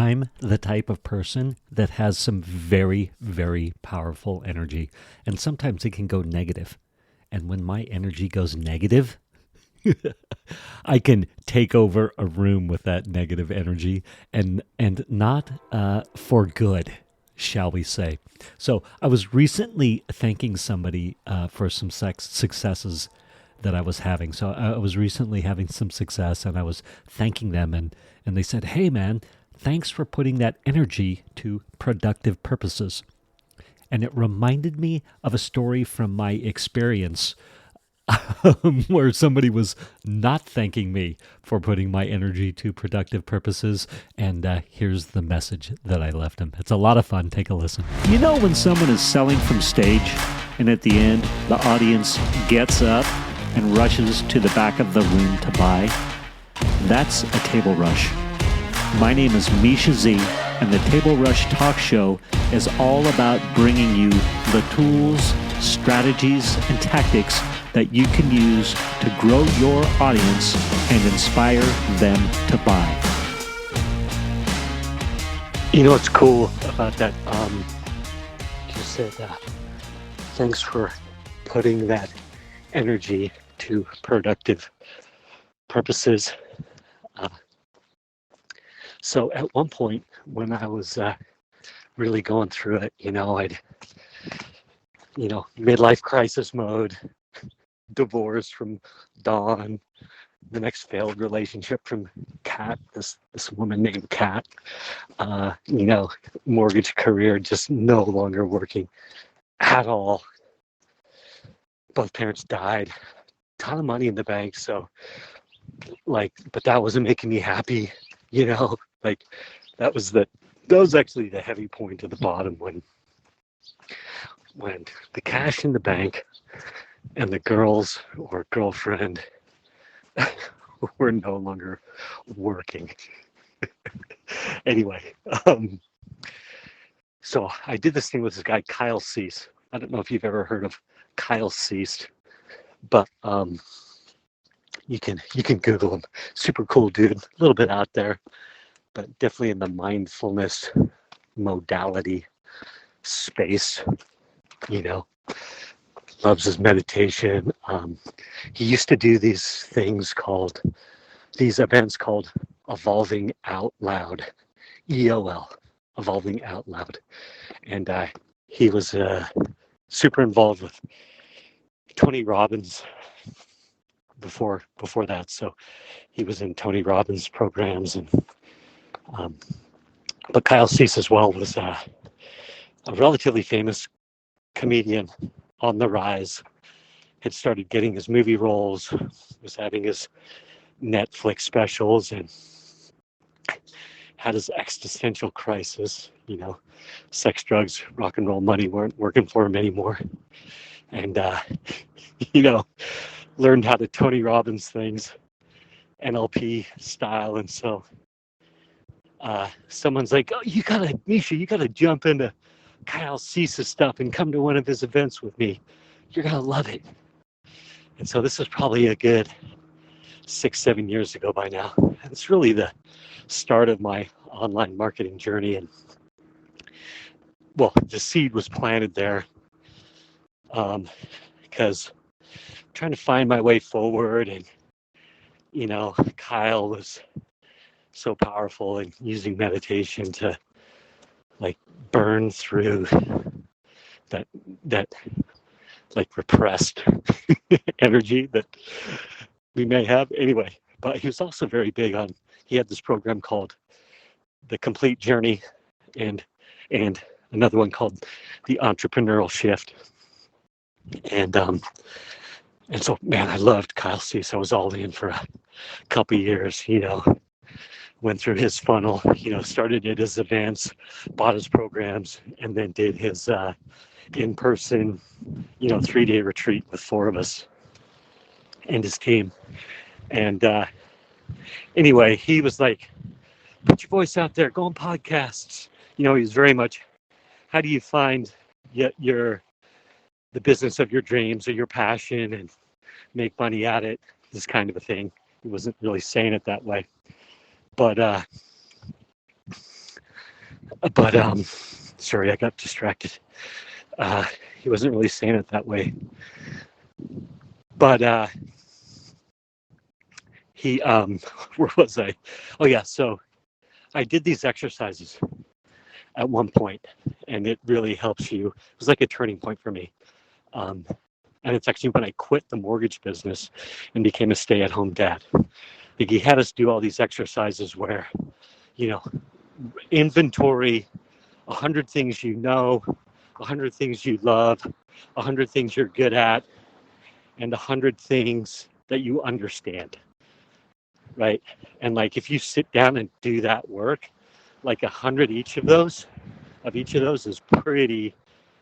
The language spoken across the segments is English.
I'm the type of person that has some very, very powerful energy. And sometimes it can go negative. And when my energy goes negative, I can take over a room with that negative energy and not for good, shall we say. So I was recently thanking somebody for some successes that I was having. So I was recently having some success and I was thanking them and they said, "Hey man, thanks for putting that energy to productive purposes." And it reminded me of a story from my experience where somebody was not thanking me for putting my energy to productive purposes. And here's the message that I left him. It's a lot of fun. Take a listen. You know when someone is selling from stage and at the end, the audience gets up and rushes to the back of the room to buy? That's a table rush. My name is Misha Z, and the Table Rush Talk Show is all about bringing you the tools, strategies, and tactics that you can use to grow your audience and inspire them to buy. You know what's cool about that? You said, thanks for putting that energy to productive purposes. So at one point when I was really going through it, midlife crisis mode, divorce from Dawn, the next failed relationship from Kat, this woman named Kat, mortgage career just no longer working at all. Both parents died, ton of money in the bank. So but that wasn't making me happy, that was actually the heavy point at the bottom when the cash in the bank and the girls or girlfriend were no longer working. Anyway, so I did this thing with this guy, Kyle Cease. I don't know if you've ever heard of Kyle Cease, but you can Google him. Super cool dude, a little bit out there, but definitely in the mindfulness modality space, loves his meditation. He used to do these events called Evolving Out Loud, EOL, Evolving Out Loud. And he was super involved with Tony Robbins before that. So he was in Tony Robbins programs, and but Kyle Cease as well was a relatively famous comedian on the rise, had started getting his movie roles, was having his Netflix specials, and had his existential crisis. Sex, drugs, rock and roll, money weren't working for him anymore. And, learned how to Tony Robbins things, NLP style. And so someone's like, "Oh, Misha, you gotta jump into Kyle Cease's stuff and come to one of his events with me. You're gonna love it." And so this was probably a good 6-7 years ago by now. And it's really the start of my online marketing journey. And well, the seed was planted there because I'm trying to find my way forward. And, Kyle was so powerful in using meditation to burn through that repressed energy that we may have anyway. But he was also very big on, he had this program called The Complete Journey and another one called The Entrepreneurial Shift. And so, man, I loved Kyle Cease. I was all in for a couple of years, went through his funnel, started at his events, bought his programs, and then did his in-person, 3-day retreat with 4 of us and his team. And anyway, he was like, "Put your voice out there, go on podcasts." He was very much, how do you find the business of your dreams or your passion and make money at it, this kind of a thing. He wasn't really saying it that way. But But sorry, I got distracted. Uh, he wasn't really saying it that way. But he, where was I? Oh yeah, so I did these exercises at one point, and it really helps you. It was like a turning point for me. Um, and it's actually when I quit the mortgage business and became a stay-at-home dad. Like he had us do all these exercises where, you know, inventory 100 things you know, 100 things you love, 100 things you're good at, and 100 things that you understand, right? And like if you sit down and do that work, like 100 each of those is pretty,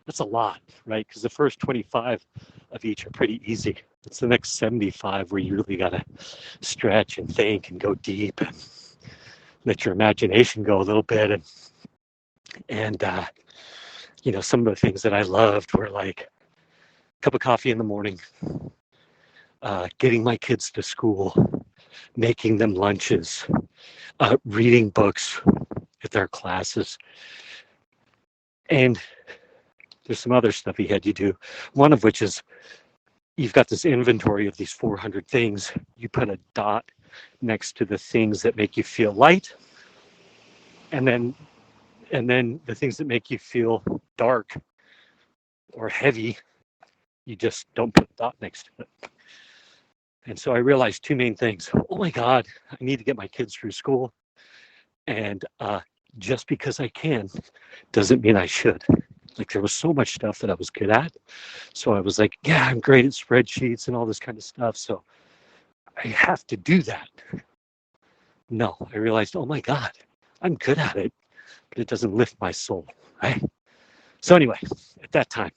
that's a lot, right? Because the first 25 of each are pretty easy. It's the next 75 where you really got to stretch and think and go deep and let your imagination go a little bit. And you know, some of the things that I loved were like a cup of coffee in the morning, getting my kids to school, making them lunches, reading books at their classes. And there's some other stuff he had you do, one of which is you've got this inventory of these 400 things. You put a dot next to the things that make you feel light, and then the things that make you feel dark or heavy, you just don't put a dot next to it. And so I realized two main things. Oh my God, I need to get my kids through school. And just because I can doesn't mean I should. Like there was so much stuff that I was good at. So I was like, yeah, I'm great at spreadsheets and all this kind of stuff. So I have to do that. No, I realized, oh my God, I'm good at it, but it doesn't lift my soul, right? So anyway, at that time,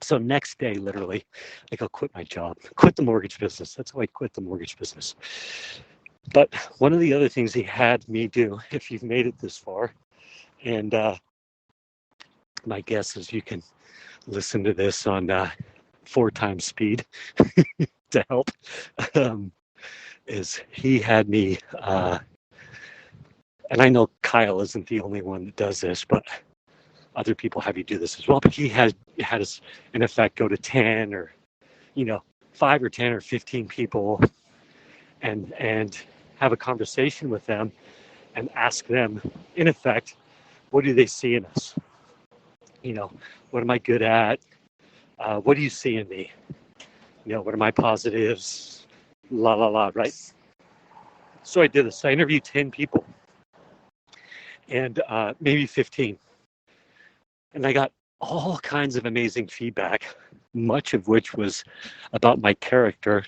so next day, literally, like I'll quit my job, quit the mortgage business. That's how I quit the mortgage business. But one of the other things he had me do, if you've made it this far, and my guess is you can listen to this on 4 times speed to help, is he had me, and I know Kyle isn't the only one that does this, but other people have you do this as well. But he had us, in effect, go to 10 or, 5 or 10 or 15 people and have a conversation with them and ask them, in effect, what do they see in us? What am I good at? What do you see in me? What are my positives? La, la, la, right? So I did this. I interviewed 10 people and maybe 15. And I got all kinds of amazing feedback, much of which was about my character,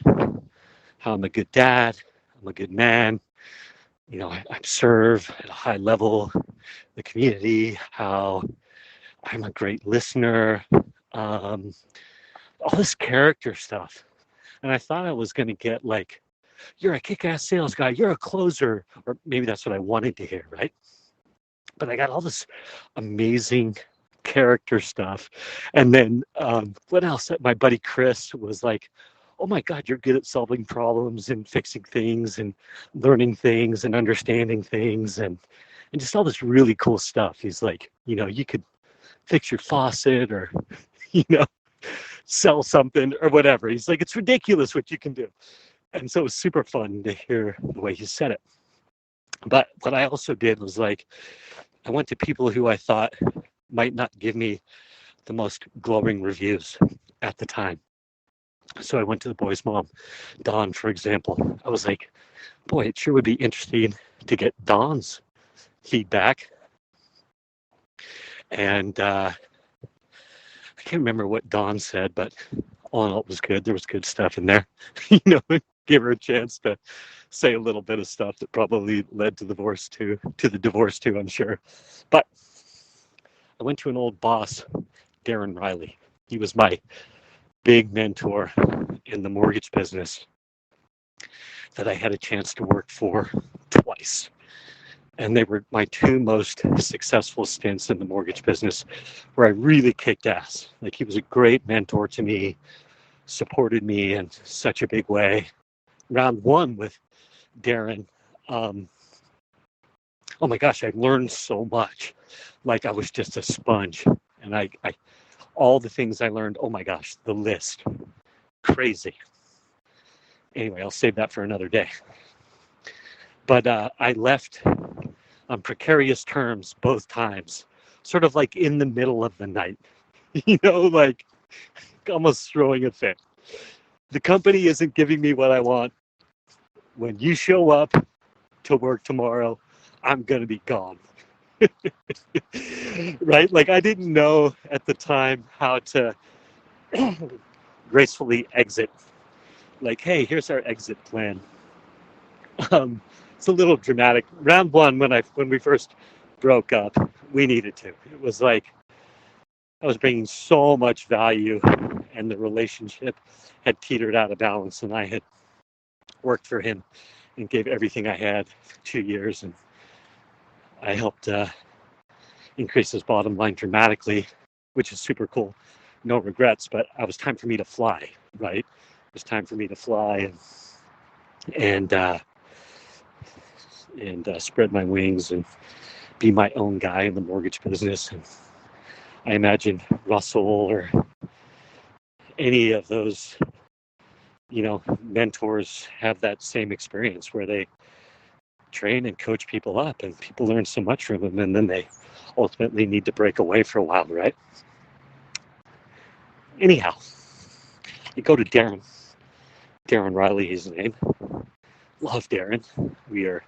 how I'm a good dad, I'm a good man, I serve at a high level, the community, how I'm a great listener, all this character stuff. And I thought I was going to get like, you're a kick-ass sales guy, you're a closer, or maybe that's what I wanted to hear, right? But I got all this amazing character stuff. And then what else? My buddy Chris was like, oh my God, you're good at solving problems and fixing things and learning things and understanding things and just all this really cool stuff. He's like, you could fix your faucet or, sell something or whatever. He's like, it's ridiculous what you can do. And so it was super fun to hear the way he said it. But what I also did was like, I went to people who I thought might not give me the most glowing reviews at the time. So I went to the boy's mom, Dawn, for example. I was like, boy, it sure would be interesting to get Dawn's feedback. And I can't remember what Dawn said, but all in all, it was good. There was good stuff in there. Gave her a chance to say a little bit of stuff that probably led to the divorce too, I'm sure. But I went to an old boss, Darren Riley. He was my big mentor in the mortgage business that I had a chance to work for twice. And they were my 2 most successful stints in the mortgage business where I really kicked ass. Like he was a great mentor to me, supported me in such a big way. Round 1 with Darren, oh my gosh, I learned so much. Like I was just a sponge. And I all the things I learned, oh my gosh, the list. Crazy. Anyway, I'll save that for another day. But I left on precarious terms both times, sort of like in the middle of the night, like almost throwing a fit. The company isn't giving me what I want. When you show up to work tomorrow, I'm going to be gone. Right? Like I didn't know at the time how to gracefully exit. Like, hey, here's our exit plan. It's a little dramatic. Round one, when we first broke up, we needed to. It was like I was bringing so much value, and the relationship had teetered out of balance, and I had worked for him and gave everything I had for 2 years, and I helped increase his bottom line dramatically, which is super cool. No regrets, but it was time for me to fly, right? It was time for me to fly and spread my wings and be my own guy in the mortgage business. And I imagine Russell or any of those, mentors have that same experience where they train and coach people up and people learn so much from them, and then they ultimately need to break away for a while, right? Anyhow, you go to Darren Riley, his name. Love Darren. We are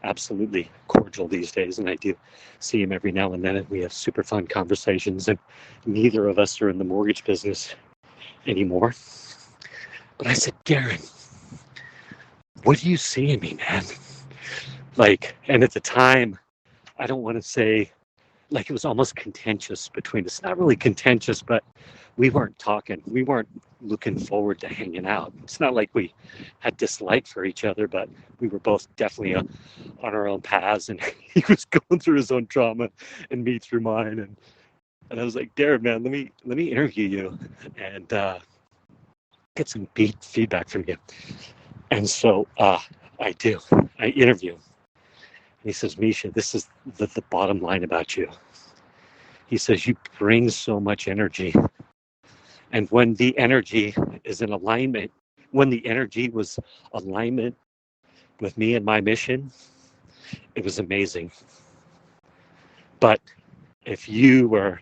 absolutely cordial these days, and I do see him every now and then, and we have super fun conversations, and neither of us are in the mortgage business anymore. But I said, Darren, what do you see in me, man? And at the time, I don't want to say, it was almost contentious between us. Not really contentious, but we weren't talking. We weren't looking forward to hanging out. It's not like we had dislike for each other, but we were both definitely on our own paths, and he was going through his own trauma and me through mine. And I was like, Darren, man, let me interview you and get some feedback from you. And so I do. I interview him. And he says, Misha, this is the bottom line about you. He says, you bring so much energy. And when the energy is in alignment, when the energy was alignment with me and my mission, it was amazing. But if you were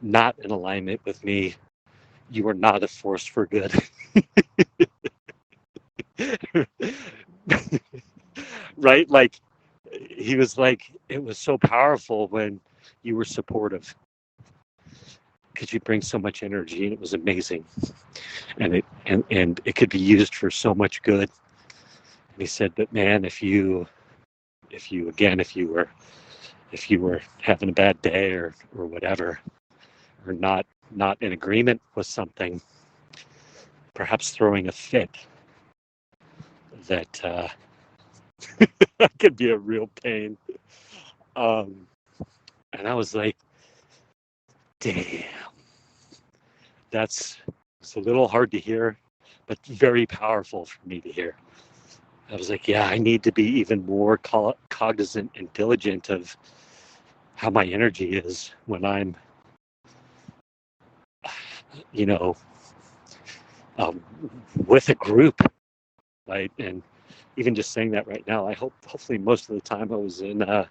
not in alignment with me, you were not a force for good. Right? He was like, it was so powerful when you were supportive, because you bring so much energy, and it was amazing, and it could be used for so much good. And he said, but man, if you were having a bad day or whatever, or not in agreement with something, perhaps throwing a fit, that could be a real pain. And I was like, damn, it's a little hard to hear, but very powerful for me to hear. I was like, yeah, I need to be even more cognizant and diligent of how my energy is when I'm, with a group, right? And even just saying that right now, hopefully most of the time I was in, the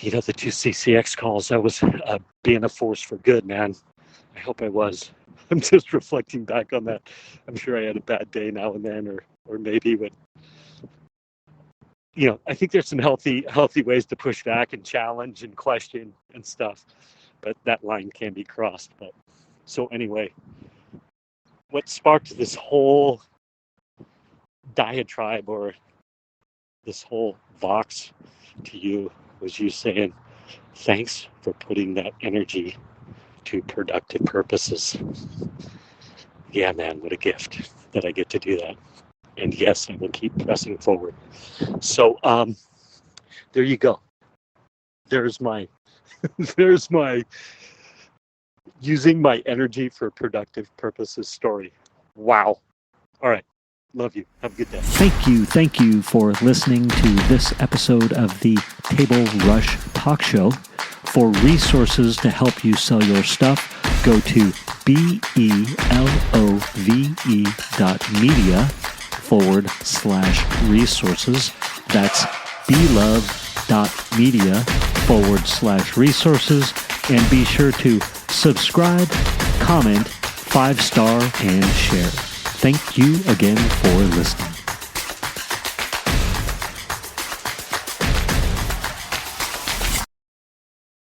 2 CCX calls, I was being a force for good, man. I hope I was. I'm just reflecting back on that. I'm sure I had a bad day now and then, or maybe when, I think there's some healthy ways to push back and challenge and question and stuff, but that line can be crossed. But so anyway, what sparked this whole diatribe or this whole vox to you was you saying, thanks for putting that energy to productive purposes. Yeah, man, what a gift that I get to do that. And yes, I will keep pressing forward. So there you go. There's my using my energy for productive purposes story. Wow. All right. Love you. Have a good day. Thank you for listening to this episode of the Table Rush Talk Show. For resources to help you sell your stuff, go to belove.media/resources. That's belove.media/resources. And be sure to subscribe, comment, 5-star, and share. Thank you again for listening.